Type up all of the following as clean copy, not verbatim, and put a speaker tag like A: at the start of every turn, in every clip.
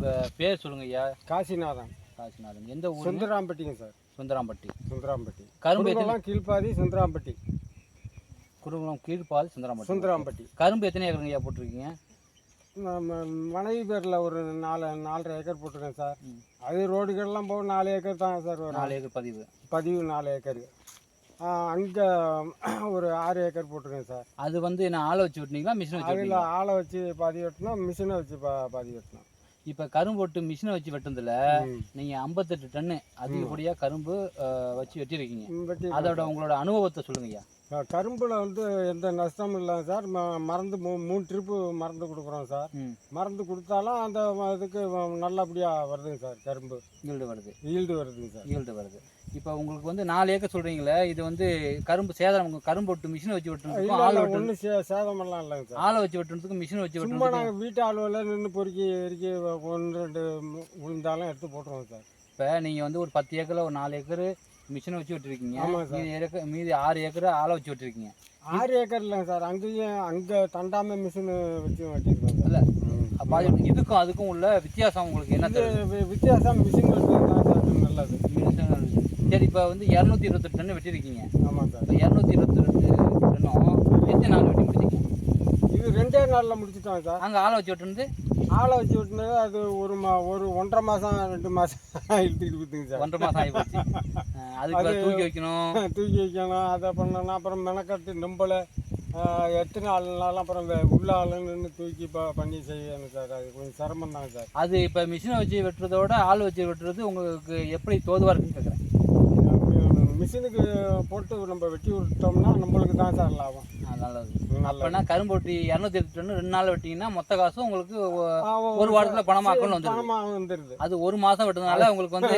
A: உங்கள் பேர் சொல்லுங்க ஐயா.
B: காசிநாதன்.
A: காசிநாதன். எந்த ஊர்?
B: சுந்தராம்பட்டிங்க சார்.
A: சுந்தராம்பட்டி.
B: சுந்தராம்பட்டி.
A: கரும்பு
B: எத்தனை? கீழ்பாதி சுந்தராம்பட்டி.
A: குருகுலம் கீழ்பாதி சுந்தராம்பட்டி.
B: சுந்தராம்பட்டி.
A: கரும்பு எத்தனை ஏக்கருங்க ஐயா போட்டிருக்கீங்க?
B: மனைவி பேரில் ஒரு 4.5 ஏக்கர் போட்டிருக்கேன் சார். அது ரோடுகள்லாம் போக 4 ஏக்கர் தான் சார் வரும்.
A: 4 ஏக்கர்
B: பதிவு 4 ஏக்கர். அங்கே ஒரு 6 ஏக்கர் போட்டிருக்கேன் சார்.
A: அது வந்து நான் ஆளை வச்சு வெட்டினீங்களா மிஷினை வச்சு?
B: அதில் ஆளை வச்சு பாதி வெட்டினோம், மிஷினை வச்சு பாதி வெட்டினோம்.
A: இப்போ கரும்பு போட்டு மிஷினை வச்சு வெட்டுறதுல நீங்கள் 58 டன்னு அதிகப்படியாக கரும்பு வச்சு வெட்டிருக்கீங்க. அதோட உங்களோட அனுபவத்தை சொல்லுங்க ஐயா.
B: கரும்பில் வந்து எந்த நஷ்டமும் இல்லை சார். மருந்து 3 ட்ரிப்பு மருந்து கொடுக்குறோம் சார். மருந்து கொடுத்தாலும் அந்த இதுக்கு நல்லபடியாக வருதுங்க சார். கரும்பு ஈல்டு வருதுங்க சார்.
A: ஈல்டு வருது. இப்போ உங்களுக்கு வந்து 4 ஏக்கர் சொல்கிறீங்களே, இது வந்து கரும்பு சேதம் கரும்பு வெட்டு மிஷினை வச்சு வெட்டுறதுக்கும் ஆளை வெட்டு
B: ஒன்றும் சேதமெல்லாம் இல்லைங்க சார்.
A: ஆளை வச்சு வெட்டுறதுக்கும் மிஷினை வச்சு
B: சும்மா
A: வெட்டுறதுக்கும்
B: நாங்கள் வீட்டு ஆளுவெல்லாம் நின்று பொறுக்கி 1-2 விழுந்தாலும் எடுத்து போட்டுருவோம் சார்.
A: இப்போ நீங்கள் வந்து ஒரு 10 ஏக்கரில் ஒரு 4 ஏக்கர் மிஷினை வச்சு வெட்டிருக்கீங்க. மீதி 6 ஏக்கர் ஆளை வச்சு வெட்டிருக்கீங்க.
B: 6 ஏக்கர் இல்லைங்க சார். அங்கே தண்டாமல் மிஷின் வச்சு வெட்டிருக்கோம்.
A: இல்லை அப்போ இதுக்கும் அதுக்கும் உள்ள வித்தியாசம் உங்களுக்கு என்ன?
B: வித்தியாசம் மிஷின் வெட்டுறது தான் சார் நல்லது.
A: சரி, இப்போ வந்து 228 டன்னு வெட்டிருக்கீங்க.
B: ஆமாம் சார்.
A: 222 டன்னும் எத்தனை நாள் வெட்டி முடிச்சிருக்கீங்க?
B: இது 2 நாளில் முடிச்சுட்டோம் சார்.
A: அங்கே ஆளை வச்சு வெட்டுனது?
B: ஆளை வச்சு விட்டுனது அது ஒரு 1.5 மாதம் 2 மாதம் இழுத்துக்கிட்டு போச்சுங்க சார்.
A: 1.5 மாதம் ஆகி போச்சு. அதுக்கு தூக்கி வைக்கணும்.
B: அதை பண்ணோன்னா அப்புறம் மெனக்கட்டு நம்பலை எத்தனை ஆளுனாலும் அப்புறம் உள்ள ஆளுன்னு நின்று தூக்கி பண்ணி செய்யணும் சார். அது கொஞ்சம் சிரமம் தாங்க சார்.
A: அது இப்போ மிஷினை வச்சு வெட்டுறதோட ஆள் வச்சு வெட்டுறது உங்களுக்கு எப்படி தோதுவாக இருக்குன்னு கேட்குறேன்.
B: மிஷினுக்கு போட்டு நம்ம வெட்டி விட்டோம்னா நம்மளுக்கு தான் சார் லாபம்.
A: நல்லது. அப்போனா கரும்பு வெட்டி 208 டன்னு 2 நாள் வெட்டிங்கன்னா மொத்த காசும் உங்களுக்கு ஒரு வாரத்தில் பணமாக அக்கௌண்ட் வந்துடுது. அது ஒரு மாதம் வெட்டுறதுனால உங்களுக்கு வந்து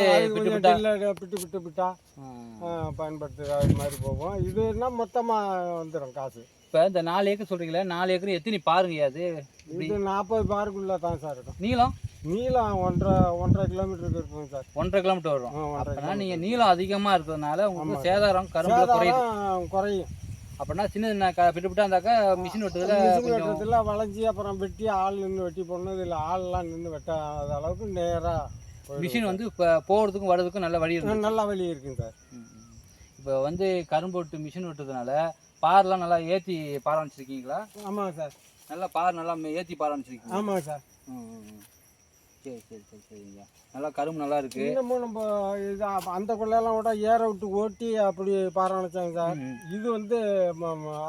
B: விட்டு பயன்படுத்துகிற மாதிரி போகும். இதுன்னா மொத்தமாக வந்துடும் காசு.
A: இப்போ இந்த 4 ஏக்கர் சொல்கிறீங்களே, 4 ஏக்கர் எத்தனை பாருங்க? அது
B: இது 40 பாருக்குள்ளே தான் சார் இருக்கும்.
A: நீளம்
B: 1.5 கிலோமீட்டருக்கு இருக்குங்க சார்.
A: 1.5 கிலோமீட்டர் வரும். அப்படின்னா நீங்கள் நீளம் அதிகமாக இருக்கிறதுனால உங்களுக்கு சேதாரம் கரும்புல குறையும். அப்படின்னா சின்ன பிட்டு இருந்தாக்கா மிஷின்
B: வெட்டுறதுல வளைஞ்சி அப்புறம் வெட்டி ஆள் நின்று வெட்டி போடணும். இதில் ஆள்லாம் நின்று வெட்டாத அளவுக்கு நேராக
A: மிஷின் வந்து இப்போ போகிறதுக்கும் வர்றதுக்கும் நல்ல வழி இருக்கு.
B: நல்ல வழி இருக்குங்க சார்.
A: இப்போ வந்து கரும்பு வெட்டு மிஷின் வெட்டுறதுனால பார்லாம் நல்லா ஏற்றி பார ஆரம்பிச்சிருக்கீங்களா?
B: ஆமாங்க சார்.
A: நல்லா பார் நல்லா ஏற்றி பார ஆரம்பிச்சிருக்கீங்க?
B: ஆமாங்க சார்.
A: சரி சரிங்க. நல்லா கரும்பு நல்லா இருக்கு.
B: இன்னமும் நம்ம இது அந்த கொள்ளையெல்லாம் கூட ஏற விட்டு ஓட்டி அப்படி பார ஆரம்பிச்சாங்க சார். இது வந்து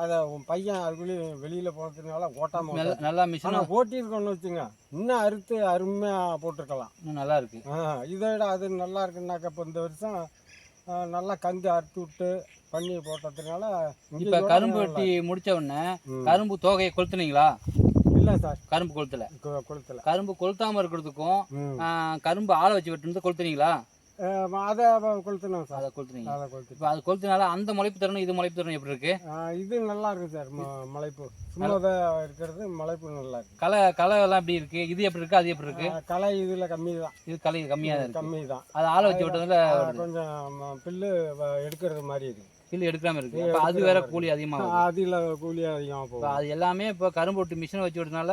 B: அதை பையன் அதுக்குள்ளேயே வெளியில் போகிறதுனால ஓட்டாமல்
A: நல்லா மிஷினை
B: ஓட்டியிருக்கோன்னு வச்சுங்க, இன்னும் அறுத்து அருமையாக போட்டிருக்கலாம்.
A: இன்னும் நல்லா இருக்கு.
B: இதை விட அது நல்லா இருக்குன்னாக்க இப்போ இந்த வருஷம் நல்லா கந்து அறுத்து விட்டு பண்ணி போட்டதுனால.
A: இப்போ கரும்பு வெட்டி முடிச்ச உடனே கரும்பு தோகையை கொளுத்துனீங்களா?
B: இல்லை சார்,
A: கரும்பு கொளுத்தல. கரும்பு கொளுத்தாம இருக்கிறதுக்கும் கரும்பு ஆளை வச்சு வெட்டுறது கொளுத்துனீங்களா?
B: அதை கொளுத்தணும் சார்.
A: அதை கொளுத்துனீங்க. இப்போ அது கொளுத்தினால அந்த முளைப்பு தரணும் இது முளைப்பு தரணும் எப்படி இருக்கு?
B: இது நல்லா இருக்கு சார். முளைப்பு சும்மா இருக்கிறது, முளைப்பு நல்லா இருக்கு.
A: களை எல்லாம் எப்படி இருக்கு? இது எப்படி இருக்கு அது எப்படி இருக்கு?
B: களை இதில் கம்மி தான்.
A: இது களை கம்மியாக இருக்கு.
B: கம்மி தான்.
A: அது ஆளை வச்சு விட்டதுல
B: கொஞ்சம் பில்லு எடுக்கிறது மாதிரி இருக்கு.
A: பில்லு எடுக்காம இருக்கு. அப்போ அது வேற கூலி அதிகமாக,
B: அதில் கூலி அதிகமாக போகும்.
A: அது எல்லாமே இப்போ கரும்பு வெட்டு மிஷினை வச்சு விட்டதுனால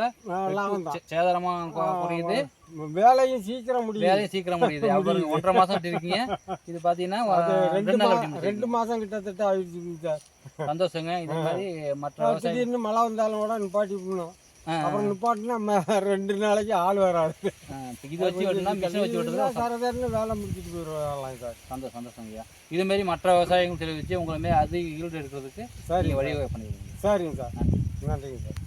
A: சேதாரமாக குறையுது.
B: வேலையும் சீக்கிரம் முடியுது.
A: அப்புறம் 1.5 மாதம் வெட்டி இருக்கீங்க. இது பார்த்தீங்கன்னா
B: 2 மாதம் கிட்டத்தட்ட ஆயிடுச்சு சார்.
A: சந்தோஷங்க. இது மாதிரி மற்ற
B: திடீர்னு மழை வந்தாலும் கூட நிப்பாட்டி போகணும். அப்புறம் நிப்பாட்டினா 2 நாளைக்கு ஆள் வராது.
A: இது வச்சு வெட்டினா மிஷின் வச்சு வெட்டுறது
B: சரதர்னு வேலை முடிச்சுட்டு போயிடுவாங்களாம் சார்.
A: சந்தோஷங்கய்யா. இதுமாரி மற்ற விவசாயிகள் தெரிவித்து உங்களை மாரி அதிக ஈல்டு எடுக்கிறதுக்கு சரி வழிவகை பண்ணிடுங்க.
B: சரிங்க சார். நன்றிங்க சார்.